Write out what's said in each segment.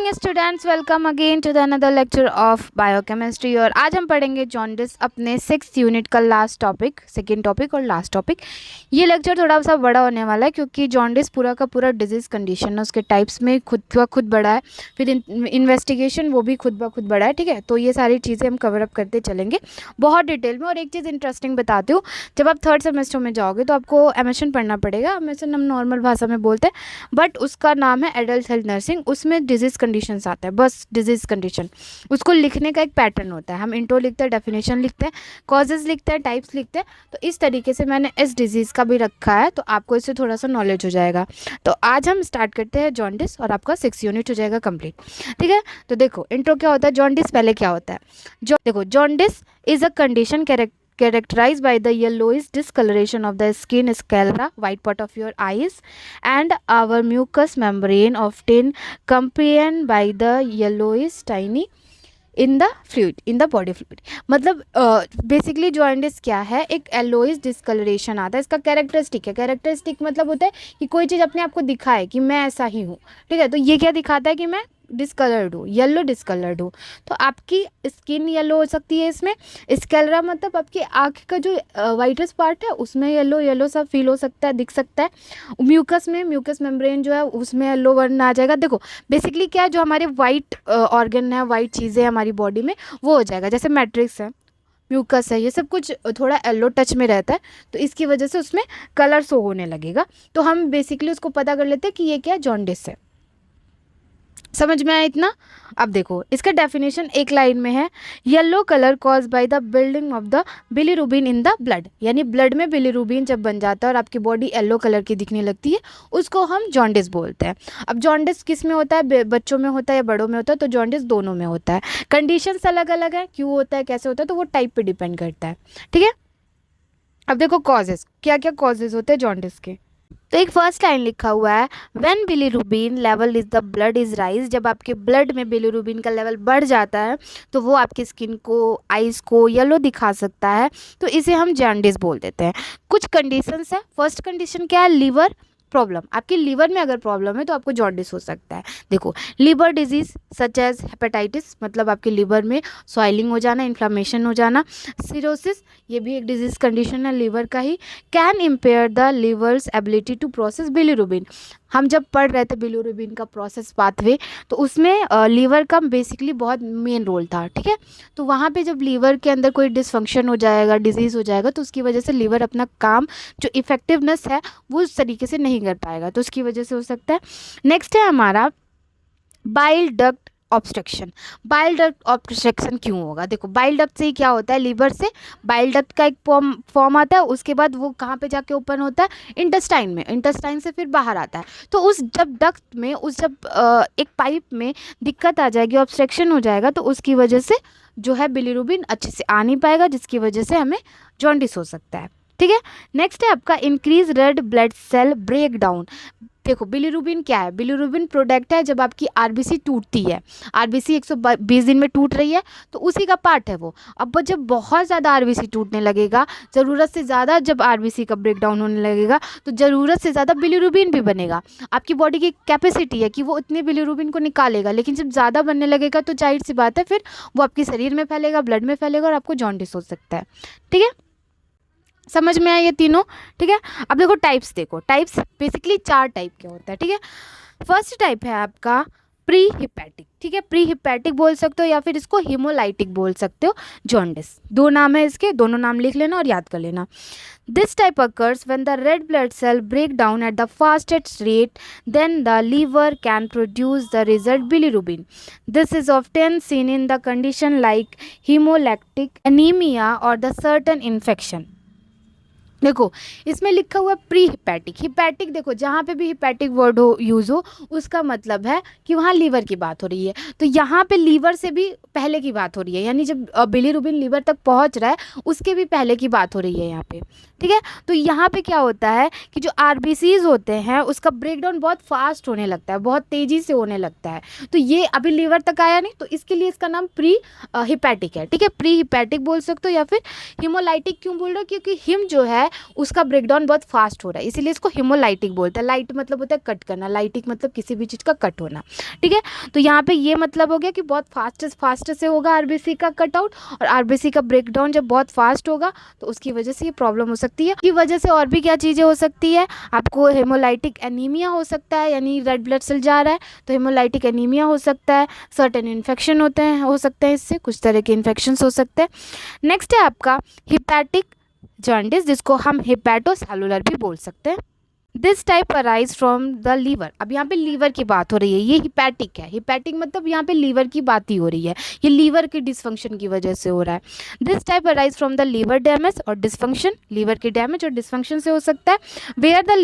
Morning students, welcome again to the another lecture of biochemistry. और आज हम पढ़ेंगे जॉन्डिस, अपने 6th यूनिट का लास्ट टॉपिक, सेकेंड टॉपिक और लास्ट टॉपिक। ये लेक्चर थोड़ा सा बड़ा होने वाला है क्योंकि जॉन्डिस पूरा का पूरा डिजीज़ कंडीशन है, उसके टाइप्स में खुद ब खुद बड़ा है, फिर इन्वेस्टिगेशन वो भी खुद ब खुद बड़ा है। ठीक है, तो ये सारी चीज़ें हम कवर अप करते चलेंगे बहुत डिटेल में। और एक चीज़ इंटरेस्टिंग बताती हूँ, जब आप थर्ड सेमेस्टर में जाओगे तो आपको एमएसएन पढ़ना पड़ेगा। एमएसएन हम नॉर्मल भाषा में बोलते हैं, बट उसका नाम है एडल्ट हेल्थ नर्सिंग। उसमें डिजीज़ कंडीशंस आता है, बस डिजीज़ कंडीशन। उसको लिखने का एक पैटर्न होता है, हम इंट्रो लिखते हैं, डेफिनेशन लिखते हैं, कॉजेज़ लिखते हैं, टाइप्स लिखते हैं। तो इस तरीके से मैंने इस डिजीज़ का भी रखा है, तो आपको इससे थोड़ा सा नॉलेज हो जाएगा। तो आज हम स्टार्ट करते हैं जॉन्डिस और आपका 6 यूनिट हो जाएगा कंप्लीट। ठीक है, तो देखो इंट्रो क्या होता है, जॉन्डिस पहले क्या होता है। देखो, jaundice is a condition characterized by the yellowish discoloration of the skin, sclera, white part of your eyes, and our mucous membrane, often accompanied by the yellowish tiny in the fluid, in the body fluid. मतलब basically jaundice क्या है, एक yellowish discolouration आता है। इसका characteristic है, characteristic मतलब होता है कि कोई चीज़ अपने आप को दिखाए कि मैं ऐसा ही हूँ। ठीक है, तो ये क्या दिखाता है कि मैं डिस्कलर्ड हूँ, येलो डिस्कलर्ड हूँ। तो आपकी स्किन येलो हो सकती है इसमें। स्कैलरा मतलब आपकी आँख का जो वाइटेस्ट पार्ट है उसमें येलो येलो सा फील हो सकता है, दिख सकता है। म्यूकस में, म्यूकस मेम्ब्रेन जो है उसमें येलो वर्न आ जाएगा। देखो बेसिकली क्या है, जो हमारे वाइट ऑर्गन है, वाइट चीज़ें हमारी बॉडी में, वो हो जाएगा। जैसे मैट्रिक्स है, म्यूकस है, ये सब कुछ थोड़ा येलो टच में रहता है, तो इसकी वजह से उसमें कलर शो होने लगेगा। तो हम बेसिकली उसको पता कर लेते हैं कि ये क्या जॉन्डिस है। समझ में आया इतना? अब देखो इसका डेफिनेशन एक लाइन में है, yellow colour cause by the building of the bilirubin in the blood. यानी ब्लड में बिलीरुबिन जब बन जाता है और आपकी बॉडी येलो कलर की दिखने लगती है, उसको हम जॉन्डिस बोलते हैं। अब जॉन्डिस किस में होता है, बच्चों में होता है या बड़ों में होता है? तो जॉन्डिस दोनों में होता है। कंडीशंस अलग अलग है, क्यों होता है, कैसे होता है, तो वो टाइप पे डिपेंड करता है। ठीक है, अब देखो कॉजेज, क्या क्या कॉजेज होते हैं जॉन्डिस के। तो एक फर्स्ट लाइन लिखा हुआ है, when bilirubin level is the blood is rise. जब आपके ब्लड में बिलीरुबिन का लेवल बढ़ जाता है तो वो आपकी स्किन को, आइज को येलो दिखा सकता है, तो इसे हम जॉन्डिस बोल देते हैं। कुछ कंडीशंस है। फर्स्ट कंडीशन क्या है, लीवर प्रॉब्लम। आपकी लीवर में अगर प्रॉब्लम है तो आपको जॉन्डिस हो सकता है। देखो, liver disease such as hepatitis, मतलब आपके लीवर में सॉइलिंग हो जाना, इन्फ्लामेशन हो जाना। सिरोसिस, ये भी एक डिजीज कंडीशन है लीवर का ही। Can impair the liver's ability to process bilirubin. हम जब पढ़ रहे थे बिलीरुबिन का प्रोसेस पाथवे, तो उसमें लीवर का बेसिकली बहुत मेन रोल था। ठीक है, तो वहाँ पे जब लीवर के अंदर कोई डिसफंक्शन हो जाएगा, डिजीज़ हो जाएगा, तो उसकी वजह से लीवर अपना काम, जो इफेक्टिवनेस है, वो उस तरीके से नहीं कर पाएगा, तो उसकी वजह से हो सकता है। नेक्स्ट है हमारा bile duct obstruction. Bile duct obstruction क्यों होगा? देखो, बाइल डक्ट से ही क्या होता है, लीवर से बाइल डक्ट का एक फॉर्म आता है, उसके बाद वो कहाँ पे जाके ओपन होता है, इंटेस्टाइन में। इंटेस्टाइन से फिर बाहर आता है। तो उस जब डक्ट में, उस जब एक पाइप में दिक्कत आ जाएगी, ऑब्स्ट्रक्शन हो जाएगा, तो उसकी वजह से जो है बिलीरुबिन अच्छे से आ नहीं पाएगा, जिसकी वजह से हमें जॉन्डिस हो सकता है। ठीक है, नेक्स्ट है आपका increase red blood cell break down. देखो, बिलीरुबिन क्या है, बिलीरुबिन प्रोडक्ट है जब आपकी आरबीसी टूटती है। आरबीसी 120 दिन में टूट रही है, तो उसी का पार्ट है वो। अब जब बहुत ज़्यादा आरबीसी टूटने लगेगा, ज़रूरत से ज़्यादा जब आरबीसी का ब्रेक डाउन होने लगेगा, तो ज़रूरत से ज़्यादा बिलीरुबिन भी बनेगा। आपकी बॉडी की कैपेसिटी है कि वो इतने बिलीरुबिन को निकालेगा, लेकिन जब ज़्यादा बनने लगेगा तो जाहिर सी बात है फिर वो आपके शरीर में फैलेगा, ब्लड में फैलेगा और आपको जॉन्डिस हो सकता है। ठीक है, समझ में आया ये तीनों? ठीक है, अब देखो टाइप्स, देखो टाइप्स बेसिकली 4 टाइप के होता है। ठीक है, फर्स्ट टाइप है आपका प्री हिपैटिक। ठीक है, प्री हिपैटिक बोल सकते हो या फिर इसको हिमोलाइटिक बोल सकते हो जॉन्डिस। 2 नाम है इसके, दोनों नाम लिख लेना और याद कर लेना। This type occurs when the red blood cell break down at the fastest rate, then the liver can produce the result bilirubin. This is often seen in the condition like hemolytic anemia or the certain infection. देखो, इसमें लिखा हुआ pre hepatic. Hepatic देखो, जहाँ पे भी hepatic word हो, use हो, उसका मतलब है कि वहाँ लीवर की बात हो रही है। तो यहाँ पे लीवर से भी पहले की बात हो रही है, यानी जब बिलीरुबिन लीवर तक पहुँच रहा है उसके भी पहले की बात हो रही है यहाँ पे। ठीक है, तो यहाँ पे क्या होता है कि जो आरबीसीज होते हैं उसका ब्रेकडाउन बहुत फास्ट होने लगता है, बहुत तेज़ी से होने लगता है। तो ये अभी लीवर तक आया नहीं, तो इसके लिए इसका नाम प्री हिपैटिक है। ठीक है, प्री हिपैटिक बोल सकते हो या फिर हिमोलाइटिक क्यों बोल रहे हो, क्योंकि हिम जो है उसका ब्रेकडाउन बहुत फास्ट हो रहा है, इसीलिए इसको हेमोलाइटिक बोलते हैं। लाइट मतलब होता है कट करना, लाइटिक मतलब किसी भी चीज़ का कट होना, ठीक है। तो यहाँ पे ये मतलब हो गया कि बहुत फास्ट से होगा आरबीसी का कट आउट, और आरबीसी का ब्रेकडाउन जब बहुत फास्ट होगा तो उसकी वजह से ये प्रॉब्लम हो सकती है। की वजह से और भी क्या चीज़ें हो सकती है, आपको हेमोलाइटिक एनीमिया हो सकता है, यानी रेड ब्लड सेल जा रहा है तो हेमोलाइटिक एनीमिया हो सकता है। सर्टेन इन्फेक्शन होते हैं, हो सकते हैं, इससे कुछ तरह के इन्फेक्शंस हो सकते हैं। नेक्स्ट है आपका हिपैटिक जॉन्डिस, जिसको हम हिपैटोसेलुलर भी बोल सकते हैं। This type arise from the liver. अब यहाँ पे लीवर की बात हो रही है, ये हिपैटिक है। हिपैटिक मतलब यहाँ पे लीवर की बात ही हो रही है, ये लीवर के डिसफंक्शन की वजह से हो रहा है। This type arise from the liver damage और डिसफंक्शन, लीवर के डैमेज और डिसफंक्शन से हो सकता है। Where the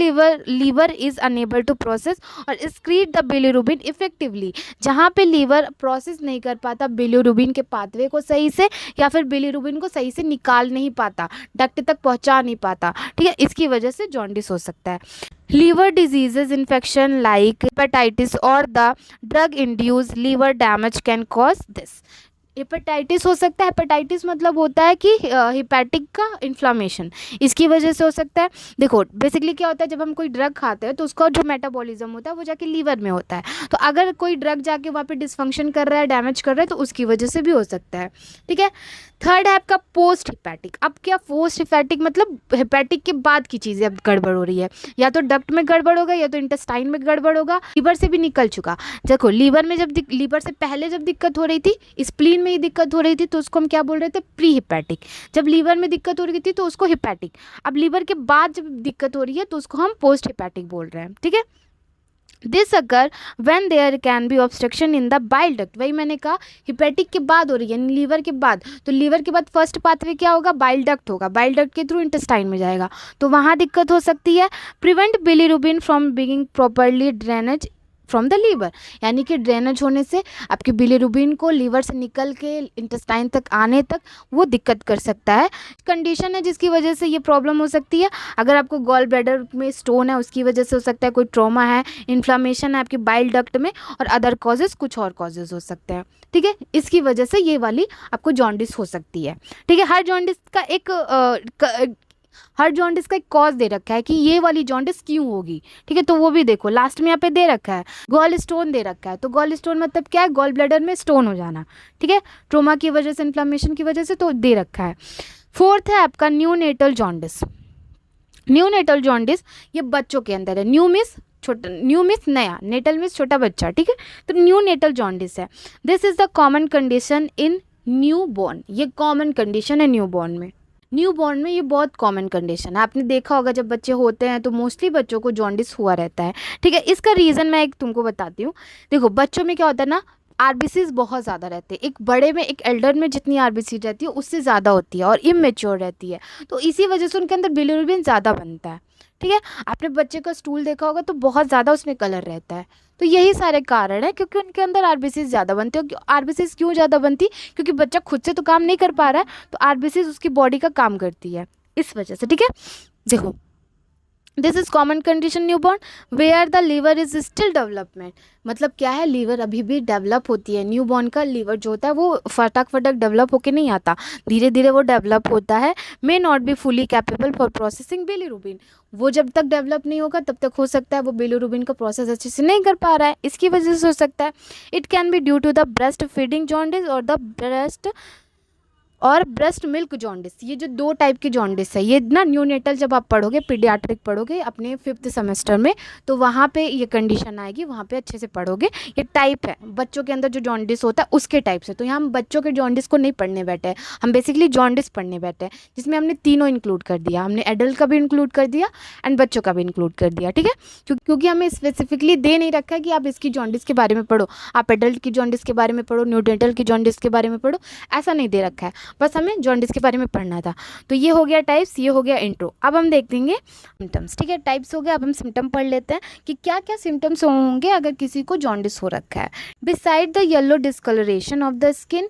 liver is unable to process और एक्सक्रीट द बिलिरुबिन इफेक्टिवली, जहाँ पे लीवर प्रोसेस नहीं कर पाता बिलिरुबिन के पाथवे को सही से, या फिर बिलिरुबिन को सही से निकाल नहीं पाता, डक्ट तक पहुँचा नहीं पाता, ठीक है, इसकी वजह से जॉन्डिस हो सकता है। Liver diseases infection like hepatitis or the drug induced liver damage can cause this. Hepatitis हो सकता है। हेपेटाइटिस मतलब होता है कि हिपैटिक का इन्फ्लामेशन, इसकी वजह से हो सकता है। देखो बेसिकली क्या होता है, जब हम कोई ड्रग खाते हैं तो उसका जो मेटाबॉलिज्म होता है वो जाके लीवर में होता है, तो अगर कोई ड्रग जाके वहाँ पे डिसफंक्शन कर रहा है, डैमेज कर रहा है, तो उसकी वजह से भी हो सकता है, ठीक है। थर्ड है आपका पोस्ट हिपैटिक। अब क्या पोस्ट हिपैटिक मतलब हिपैटिक के बाद की चीज़ें अब गड़बड़ हो रही है, या तो डक्ट में गड़बड़ होगा, या तो इंटेस्टाइन में गड़बड़ होगा, लीवर से भी निकल चुका। देखो लीवर में जब लीवर से पहले जब दिक्कत हो रही थी, स्प्लीन में ही दिक्कत हो रही थी, तो उसको हम क्या बोल रहे थे, प्री हिपैटिक। जब लीवर में दिक्कत हो रही थी तो उसको हिपैटिक। अब लीवर के बाद जब दिक्कत हो रही है तो उसको हम पोस्ट हिपैटिक बोल रहे हैं, ठीक है। दिस अगर when there can be obstruction in the bile duct. वही मैंने कहा हिपैटिक के बाद हो रही है, यानी लीवर के बाद, तो लीवर के बाद फर्स्ट पाथवे क्या होगा, बाइल डक्ट होगा, बाइल डक्ट के थ्रू इंटेस्टाइन में जाएगा, तो वहाँ दिक्कत हो सकती है। Prevent bilirubin from being properly drainage from the liver, यानी कि ड्रेनेज होने से आपके बिलिरुबिन को लीवर से निकल के इंटेस्टाइन तक आने तक वो दिक्कत कर सकता है। कंडीशन है जिसकी वजह से ये प्रॉब्लम हो सकती है। अगर आपको गॉल ब्लैडर में स्टोन है उसकी वजह से हो सकता है, कोई ट्रॉमा है, इन्फ्लामेशन है आपकी बाइल डक्ट में, और अदर कॉजेज़, कुछ और कॉजेज़ हो सकते हैं, ठीक है। इसकी वजह से ये वाली आपको जॉन्डिस हो सकती है, ठीक है। हर जॉन्डिस का एक कॉज दे रखा है कि ये वाली जॉन्डिस क्यों होगी, ठीक है, तो वो भी देखो लास्ट में यहाँ पे दे रखा है। गॉल स्टोन दे रखा है, तो गॉल स्टोन मतलब क्या है, गॉल ब्लैडर में स्टोन हो जाना, ठीक है, ट्रोमा की वजह से, इन्फ्लामेशन की वजह से, तो दे रखा है। फोर्थ है आपका न्यूनेटल जॉन्डिस। न्यूनेटल जॉन्डिस ये बच्चों के अंदर है। न्यू मिस नया, नेटल मिस छोटा बच्चा, ठीक है, तो न्यूनेटल जॉन्डिस है। This is the common condition in new born. ये कॉमन कंडीशन है न्यू बॉर्न में। न्यू बॉर्न में ये बहुत कॉमन कंडीशन है। आपने देखा होगा जब बच्चे होते हैं तो मोस्टली बच्चों को जॉन्डिस हुआ रहता है, ठीक है। इसका रीज़न मैं एक तुमको बताती हूँ। देखो बच्चों में क्या होता है ना, आरबीसीज बहुत ज़्यादा रहते हैं। एक बड़े में, एक एल्डर में जितनी आरबीसी रहती है उससे ज़्यादा होती है, और इमेच्योर रहती है, तो इसी वजह से उनके अंदर बिलिरुबिन ज़्यादा बनता है, ठीक है। आपने बच्चे का स्टूल देखा होगा तो बहुत ज़्यादा उसमें कलर रहता है, तो यही सारे कारण है क्योंकि उनके अंदर आरबीसीज ज़्यादा बनते हैं। आरबीसीज क्यों ज़्यादा बनती, क्योंकि बच्चा खुद से तो काम नहीं कर पा रहा है, तो आरबीसीज उसकी बॉडी का काम करती है, इस वजह से, ठीक है। देखो this is common condition new born where the liver is still development. मतलब क्या है, लीवर अभी भी डेवलप होती है। न्यू बॉर्न का लीवर जो होता है वो फटाक डेवलप होके नहीं आता, धीरे धीरे वो डेवलप होता है। May not be fully capable for processing bilirubin. वो जब तक डेवलप नहीं होगा तब तक हो सकता है वो बिलिरुबिन का प्रोसेस अच्छे से नहीं कर पा रहा है, इसकी वजह से हो सकता है। It can be due to the breast feeding jaundice और द ब्रेस्ट मिल्क जॉन्डिस। ये जो दो टाइप की जॉन्डिस है, ये ना न्यूनेटल जब आप पढ़ोगे, पीडियाट्रिक पढ़ोगे अपने 5th सेमेस्टर में, तो वहाँ पे ये कंडीशन आएगी, वहाँ पे अच्छे से पढ़ोगे। ये टाइप है बच्चों के अंदर जो जॉन्डिस होता है उसके टाइप से। तो यहाँ हम बच्चों के जॉन्डिस को नहीं पढ़ने बैठे हैं, हम बेसिकली जॉन्डिस पढ़ने बैठे हैं, जिसमें हमने तीनों इंक्लूड कर दिया। हमने एडल्ट का भी इंक्लूड कर दिया एंड बच्चों का भी इंक्लूड कर दिया, ठीक है। क्योंकि हमें स्पेसिफिकली दे नहीं रखा है कि आप इसकी जॉन्डिस के बारे में पढ़ो, आप एडल्ट की जॉन्डिस के बारे में पढ़ो, न्यूनेटल की जॉन्डिस के बारे में पढ़ो, ऐसा नहीं दे रखा है। बस हमें जॉन्डिस के बारे में पढ़ना था। तो ये हो गया टाइप्स, ये हो गया इंट्रो। अब हम देख देंगे सिम्टम्स, ठीक है। टाइप्स हो गया, अब हम सिम्टम पढ़ लेते हैं कि क्या क्या सिम्टम्स होंगे अगर किसी को जॉन्डिस हो रखा है। Beside the yellow discolouration of the skin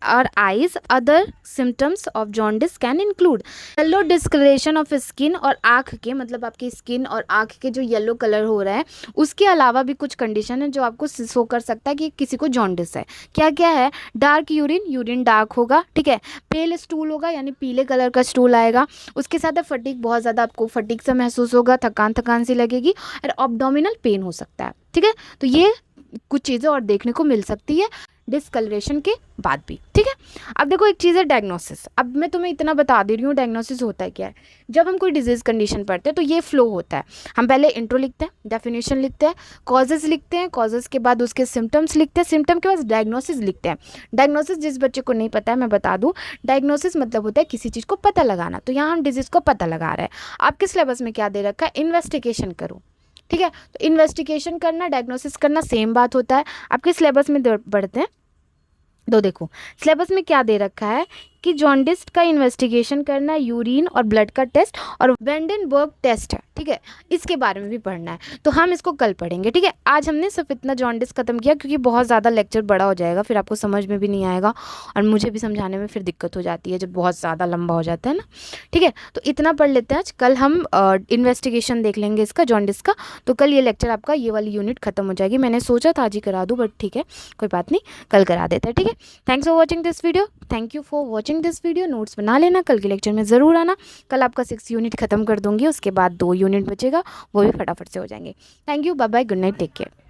और eyes, other symptoms of jaundice can include yellow discolouration of skin, और आँख के मतलब आपकी स्किन और आँख के जो येलो कलर हो रहा है, उसके अलावा भी कुछ कंडीशन है जो आपको शो कर सकता है कि किसी को जॉन्डिस है। क्या क्या है, डार्क यूरिन, यूरिन डार्क होगा, ठीक है। पेल स्टूल होगा यानी पीले कलर का स्टूल आएगा। उसके साथ फटीग, बहुत ज़्यादा आपको फटीग सा महसूस होगा, थकान थकान सी लगेगी और एब्डोमिनल पेन हो सकता है। ठीक है, तो ये कुछ चीज़ें और देखने को मिल सकती है डिस्कलरेशन के बाद भी। ठीक है, अब देखो एक चीज़ है डायग्नोसिस। अब मैं तुम्हें इतना बता दे रही हूँ डायग्नोसिस होता है क्या है। जब हम कोई डिजीज़ कंडीशन पढ़ते हैं तो ये फ्लो होता है। हम पहले इंट्रो लिखते हैं, डेफिनेशन लिखते हैं, कॉजेज़ लिखते हैं, कॉजेज़ के बाद उसके सिम्टम्स लिखते हैं, सिम्टम के बाद डायग्नोसिस लिखते हैं। डायग्नोसिस जिस बच्चे को नहीं पता है मैं बता दूँ, डायग्नोसिस मतलब होता है किसी चीज़ को पता लगाना। तो यहाँ हम डिजीज़ को पता लगा रहे हैं। आपके सिलेबस में क्या दे रखा है, इन्वेस्टिगेशन करो। ठीक है, तो इन्वेस्टिगेशन करना, डायग्नोसिस करना सेम बात होता है। आपके सिलेबस में बढ़ते हैं तो देखो सिलेबस में क्या दे रखा है कि जॉन्डिस का इन्वेस्टिगेशन करना है, यूरिन और ब्लड का टेस्ट और वेंडेनबर्ग टेस्ट है। ठीक है, इसके बारे में भी पढ़ना है, तो हम इसको कल पढ़ेंगे। ठीक है, आज हमने सिर्फ इतना जॉन्डिस खत्म किया क्योंकि बहुत ज़्यादा लेक्चर बड़ा हो जाएगा, फिर आपको समझ में भी नहीं आएगा और मुझे भी समझाने में फिर दिक्कत हो जाती है जब बहुत ज़्यादा लंबा हो जाता है ना। ठीक है, तो इतना पढ़ लेते हैं आज। कल हम इन्वेस्टिगेशन देख लेंगे इसका, जॉन्डिस का। तो कल ये लेक्चर आपका, ये वाली यूनिट खत्म हो जाएगी। मैंने सोचा था आज ही करा दूँ, बट ठीक है कोई बात नहीं, कल करा देते हैं। ठीक है, thanks for watching this video. Thank you for watching this video. Notes बना लेना, कल के लेक्चर में ज़रूर आना। कल आपका 6 यूनिट खत्म कर दूंगी, उसके बाद 2 यूनिट बचेगा, वो भी फटाफट से हो जाएंगे। Thank you, bye bye, good night, take care.